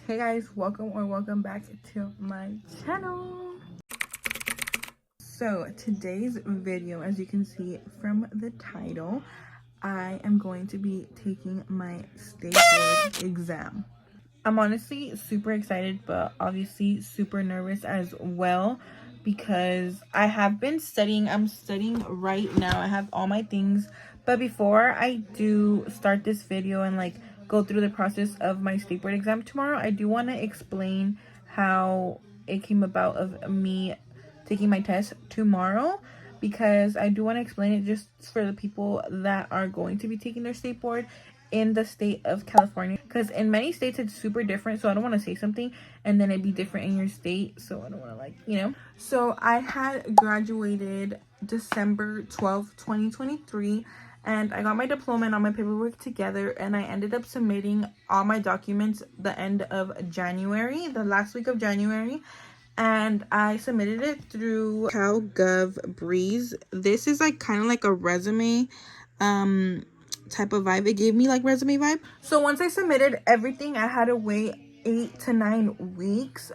Hey guys, welcome back to my channel. So today's video, as you can see from the title, I am going to be taking my Stateboard exam. I'm honestly super excited, but obviously super nervous as well, because I have been studying. I'm studying right now. I have all my things, but before I do start this video and like go through the process of my Stateboard exam tomorrow, I do want to explain how it came about of me taking my test tomorrow, because I do want to explain it just for the people that are going to be taking their Stateboard in the state of California, because in many states it's super different. So I don't want to say something and then it'd be different in your state, so I don't want to, like, so I had graduated December 12th, 2023, and I got my diploma and all my paperwork together, and I ended up submitting all my documents the end of January, the last week of January. And I submitted it through CalGov Breeze. This is like kind of like a resume type of vibe. It gave me like resume vibe. So once I submitted everything, I had to wait 8 to 9 weeks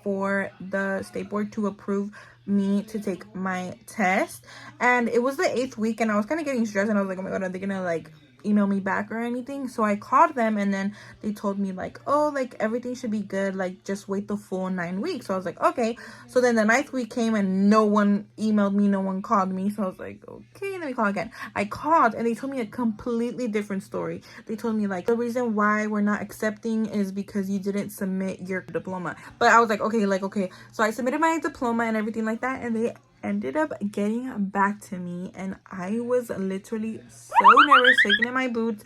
for the State Board to approve me to take my test. And it was the 8th week, and I was kind of getting stressed, and I was like, oh my god, are they gonna like email me back or anything? So I called them, and then they told me like, oh, like everything should be good, like just wait the full 9 weeks. So I was like, okay. So then the 9th week came and no one emailed me, no one called me. So I was like, okay, let me call again. I called and they told me a completely different story. They told me like, the reason why we're not accepting is because you didn't submit your diploma. But I was like, okay. So I submitted my diploma and everything like that, and they ended up getting back to me, and I was literally so nervous, shaking in my boots.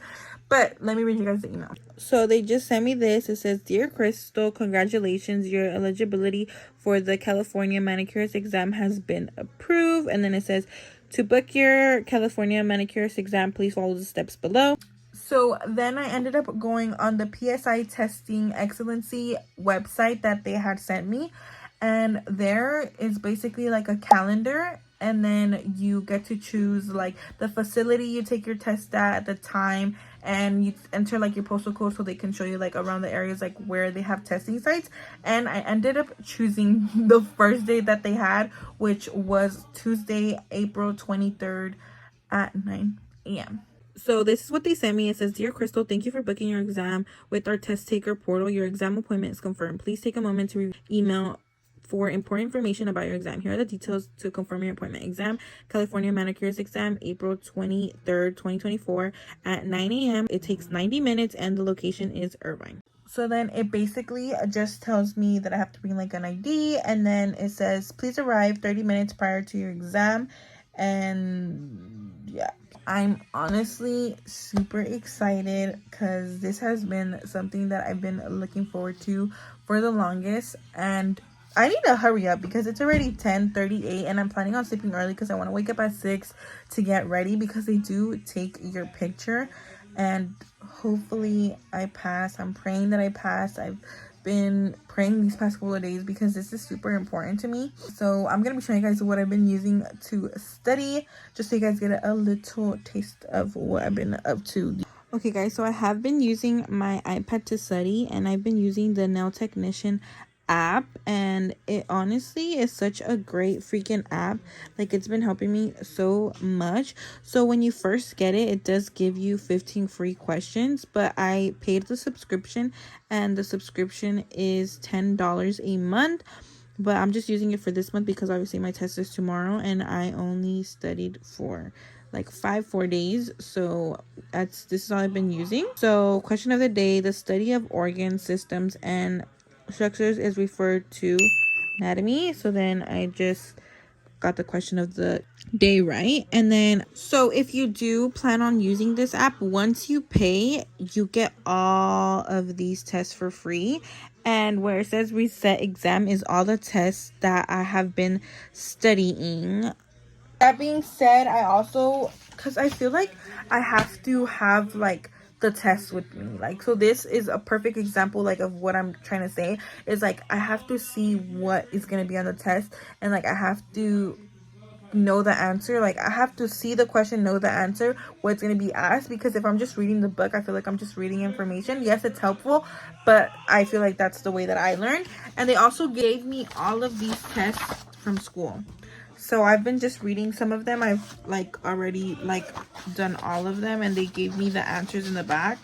But let me read you guys the email. So they just sent me this. It says, "Dear Crystal, congratulations, your eligibility for the California manicurist exam has been approved." And then it says, "To book your California manicurist exam, please follow the steps below." So then I ended up going on the PSI Testing Excellency website that they had sent me, and there is basically like a calendar, and then you get to choose like the facility you take your test at the time, and you enter like your postal code so they can show you like around the areas like where they have testing sites. And I ended up choosing the first day that they had, which was Tuesday, April 23rd at 9 a.m. So this is what they sent me. It says, "Dear Crystal, thank you for booking your exam with our test taker portal. Your exam appointment is confirmed. Please take a moment to email for important information about your exam. Here are the details to confirm your appointment. Exam, California manicurist exam, April 23rd, 2024 at 9 a.m. It takes 90 minutes and the location is Irvine." So then it basically just tells me that I have to bring like an ID, and then it says, "Please arrive 30 minutes prior to your exam." And yeah, I'm honestly super excited because this has been something that I've been looking forward to for the longest, and I need to hurry up because it's already 10:38 and I'm planning on sleeping early because I want to wake up at 6 to get ready, because they do take your picture. And hopefully I pass. I'm praying that I pass. I've been praying these past couple of days because this is super important to me. So I'm going to be showing you guys what I've been using to study, just so you guys get a little taste of what I've been up to. Okay guys, so I have been using my iPad to study, and I've been using the Nail Technician app, and it honestly is such a great freaking app. Like, it's been helping me so much. So when you first get it, it does give you 15 free questions, but I paid the subscription, and the subscription is $10 a month. But I'm just using it for this month because obviously my test is tomorrow, and I only studied for like 4 days. So this is all I've been using. So question of the day: the study of organ systems and structures is referred to anatomy. So then I just got the question of the day right. And then, so if you do plan on using this app, once you pay, you get all of these tests for free. And where it says reset exam is all the tests that I have been studying. That being said, I also, because I feel like I have to have like the test with me, like, so this is a perfect example like of what I'm trying to say. Is like I have to see what is going to be on the test, and like I have to know the answer. Like, I have to see the question, know the answer, what's going to be asked, because if I'm just reading the book, I feel like I'm just reading information. Yes, it's helpful, but I feel like that's the way that I learn. And they also gave me all of these tests from school, so I've been just reading some of them. I've like already like done all of them, and they gave me the answers in the back,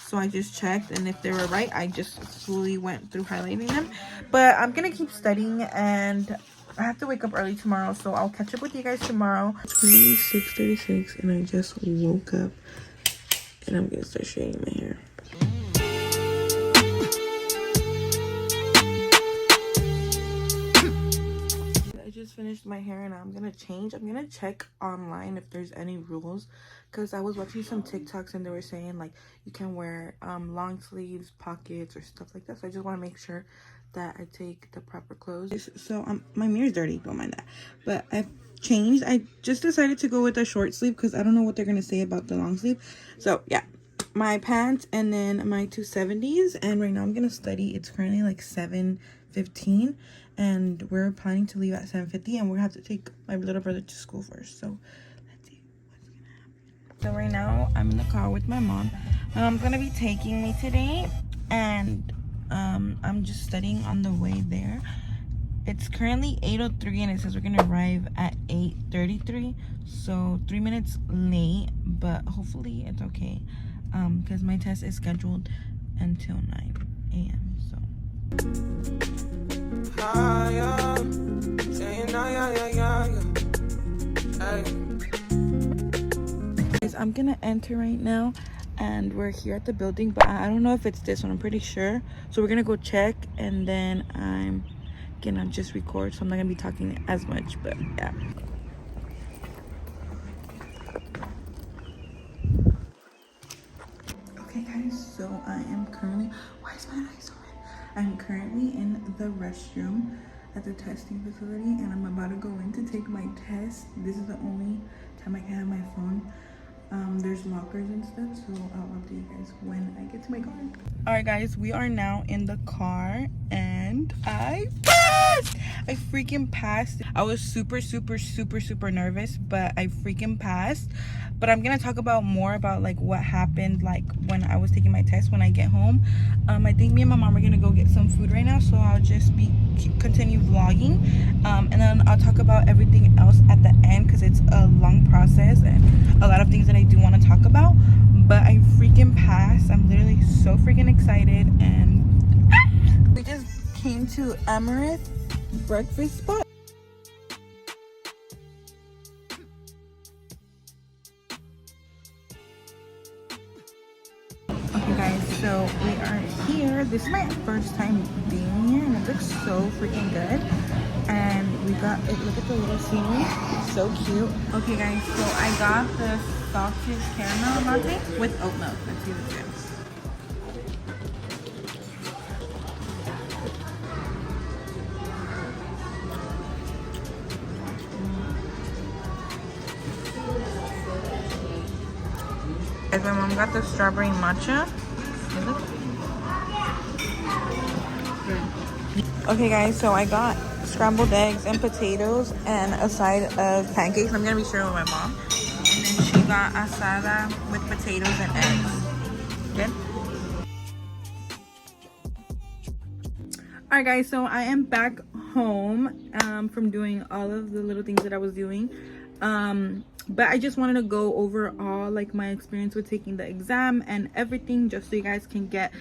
so I just checked, and if they were right, I just slowly went through highlighting them. But I'm gonna keep studying, and I have to wake up early tomorrow, so I'll catch up with you guys tomorrow. It's currently 6:36, and I just woke up, and I'm gonna start straightening my hair. I just finished my hair, and I'm gonna change. I'm gonna check online if there's any rules, because I was watching some TikToks, and they were saying like you can wear long sleeves, pockets, or stuff like that. So I just want to make sure that I take the proper clothes. So my mirror's dirty, don't mind that, but I've changed. I just decided to go with a short sleeve because I don't know what they're gonna say about the long sleeve. So yeah, my pants and then my 270s, and right now I'm gonna study. It's currently like 7:15, and we're planning to leave at 7:50, and we're gonna have to take my little brother to school first. So let's see what's gonna happen. So right now I'm in the car with my mom. My mom's gonna be taking me today, and I'm just studying on the way there. It's currently 8:03, and it says we're gonna arrive at 8:33, so 3 minutes late, but hopefully it's okay, because my test is scheduled until 9 a.m. so guys, I'm gonna enter right now, and we're here at the building, but I don't know if it's this one. I'm pretty sure, so we're gonna go check, and then I'm gonna just record, so I'm not gonna be talking as much, but yeah. Okay guys, so I am currently, why is my eye so red? I'm currently in the restroom at the testing facility, and I'm about to go in to take my test. This is the only time I can have my phone. There's lockers and stuff, so I'll update you guys when I get to my car. All right guys, we are now in the car, and I passed. I freaking passed. I was super nervous, but I freaking passed. But I'm gonna talk about more about like what happened like when I was taking my test when I get home. I think me and my mom are gonna go get some food right now, so I'll just continue vlogging, and then I'll talk about everything else at the end, because it's a long process and a lot of things that I do want to talk about. But I freaking passed. I'm literally so freaking excited, and we just came to Amaranth breakfast spot. Okay guys, so we are here. This is my first time being here, and it looks so freaking good. And we got it. Look at the little scenery, it's so cute. Okay guys, so I got the salted caramel latte with oat milk. Let's see what's good. Guys, my mom got the strawberry matcha. Okay guys, so I got scrambled eggs and potatoes and a side of pancakes. I'm gonna be sharing with my mom. And then she got asada with potatoes and eggs. Good? Alright guys, so I am back home from doing all of the little things that I was doing. But I just wanted to go over all like my experience with taking the exam and everything, just so you guys can get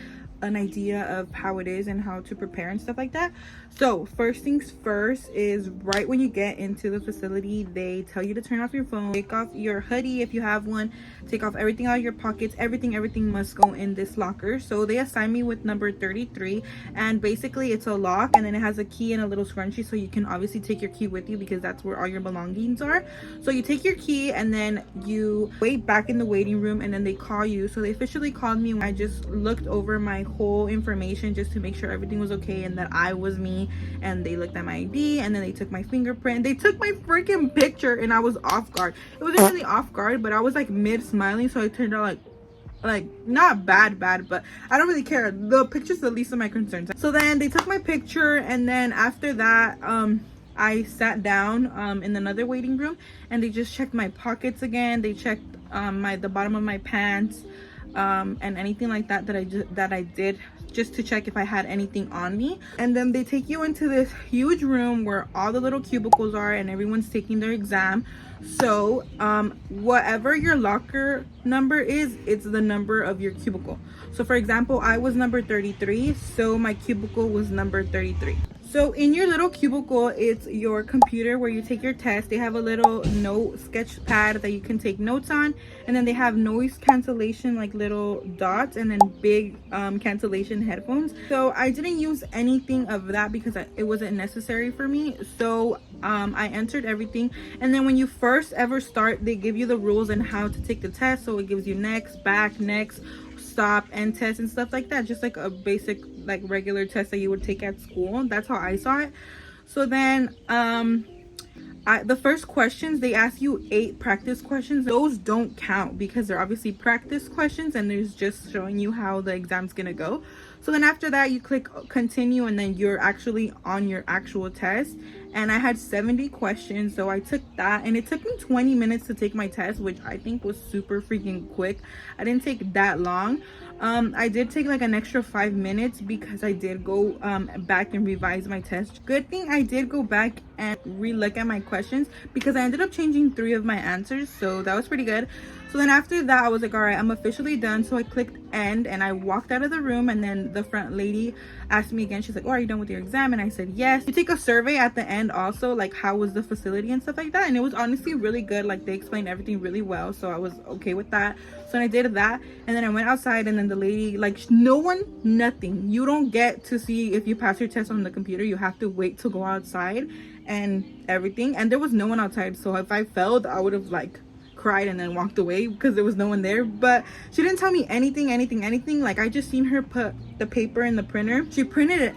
an idea of how it is and how to prepare and stuff like that. So first things first is right when you get into the facility, they tell you to turn off your phone, take off your hoodie if you have one, take off everything out of your pockets. Everything must go in this locker. So they assigned me with number 33, and basically it's a lock, and then it has a key and a little scrunchie, so you can obviously take your key with you because that's where all your belongings are. So you take your key, and then you wait back in the waiting room, and then they call you. So they officially called me. I just looked over my whole information just to make sure everything was okay and that I was me, and they looked at my ID, and then they took my fingerprint. They took my freaking picture, and I was off guard. It wasn't really off guard, but I was like mid smiling, so I turned out like not bad, but I don't really care. The picture's the least of my concerns. So then they took my picture, and then after that I sat down in another waiting room, and they just checked my pockets again. They checked the bottom of my pants, and anything like that that I did, just to check if I had anything on me. And then they take you into this huge room where all the little cubicles are and everyone's taking their exam. So whatever your locker number is, it's the number of your cubicle. So for example, I was number 33, so my cubicle was number 33. So in your little cubicle, it's your computer where you take your test. They have a little note sketch pad that you can take notes on, and then they have noise cancellation, like little dots, and then big cancellation headphones. So I didn't use anything of that because it wasn't necessary for me. So I entered everything, and then when you first ever start, they give you the rules and how to take the test. So it gives you next, back, next, stop, end test, and stuff like that, just like a basic like regular test that you would take at school. That's how I saw it. So then the first questions, they ask you 8 practice questions. Those don't count because they're obviously practice questions, and there's just showing you how the exam's gonna go. So then after that, you click continue, and then you're actually on your actual test. And I had 70 questions, so I took that, and it took me 20 minutes to take my test, which I think was super freaking quick. I didn't take that long. I did take like an extra 5 minutes because I did go back and revise my test. Good thing I did go back and re-look at my questions because I ended up changing 3 of my answers, so that was pretty good. So then after that, I was like, all right, I'm officially done. So I clicked end, and I walked out of the room, and then the front lady asked me again. She's like, oh, are you done with your exam? And I said yes. You take a survey at the end also, like how was the facility and stuff like that, and it was honestly really good. Like they explained everything really well, so I was okay with that. So then I did that, and then I went outside, and then the lady, like, no one, nothing. You don't get to see if you pass your test on the computer. You have to wait to go outside and everything, and there was no one outside. So if I failed, I would have like cried and then walked away because there was no one there. But she didn't tell me anything. Like I just seen her put the paper in the printer. She printed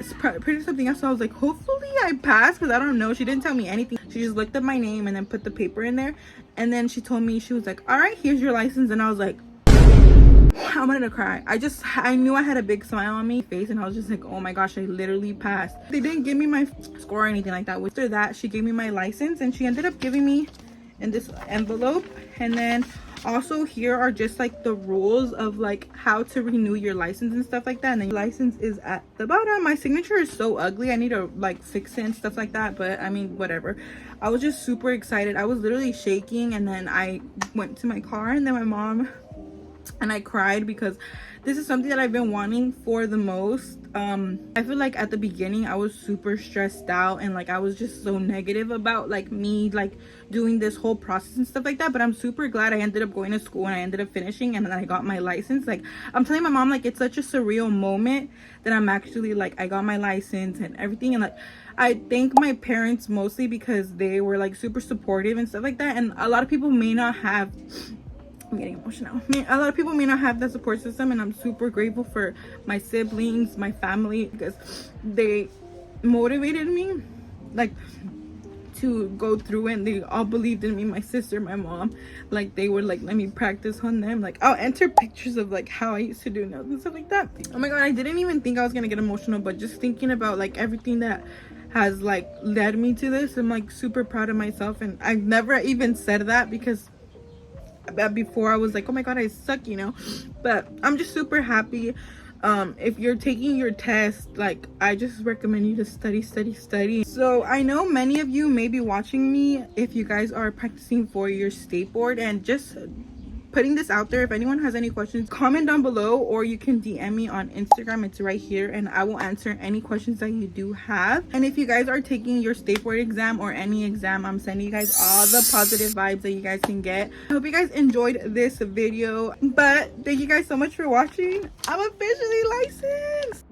something else, so I was like, hopefully I passed, because I don't know. She didn't tell me anything. She just looked at my name and then put the paper in there, and then she told me, she was like, all right, here's your license. And I was like, I wanted to cry. I knew I had a big smile on my face, and I was just like, oh my gosh, I literally passed. They didn't give me my score or anything like that. After that, she gave me my license, and she ended up giving me in this envelope. And then also here are just like the rules of like how to renew your license and stuff like that. And then your license is at the bottom. My signature is so ugly, I need to like fix it and stuff like that, but I mean, whatever. I was just super excited. I was literally shaking, and then I went to my car, and then my mom and I cried because this is something that I've been wanting for the most. I feel like at the beginning I was super stressed out, and like I was just so negative about like me like doing this whole process and stuff like that. But I'm super glad I ended up going to school, and I ended up finishing, and then I got my license. Like I'm telling my mom, like it's such a surreal moment that I'm actually like I got my license and everything. And like I thank my parents mostly because they were like super supportive and stuff like that. And a lot of people may not have, I'm getting emotional. A lot of people may not have that support system, and I'm super grateful for my siblings, my family, because they motivated me like to go through it, and they all believed in me. My sister, my mom, like they would like let me practice on them. Like I'll enter pictures of like how I used to do nails and stuff like that. Oh my god, I didn't even think I was gonna get emotional, but just thinking about like everything that has like led me to this, I'm like super proud of myself. And I've never even said that because before I was like, oh my god, I suck, you know. But I'm just super happy. If you're taking your test, like I just recommend you to study. So I know many of you may be watching me if you guys are practicing for your state board, and just putting this out there, if anyone has any questions, comment down below, or you can DM me on Instagram. It's right here, and I will answer any questions that you do have. And if you guys are taking your state board exam or any exam, I'm sending you guys all the positive vibes that you guys can get. I hope you guys enjoyed this video, but thank you guys so much for watching. I'm officially licensed.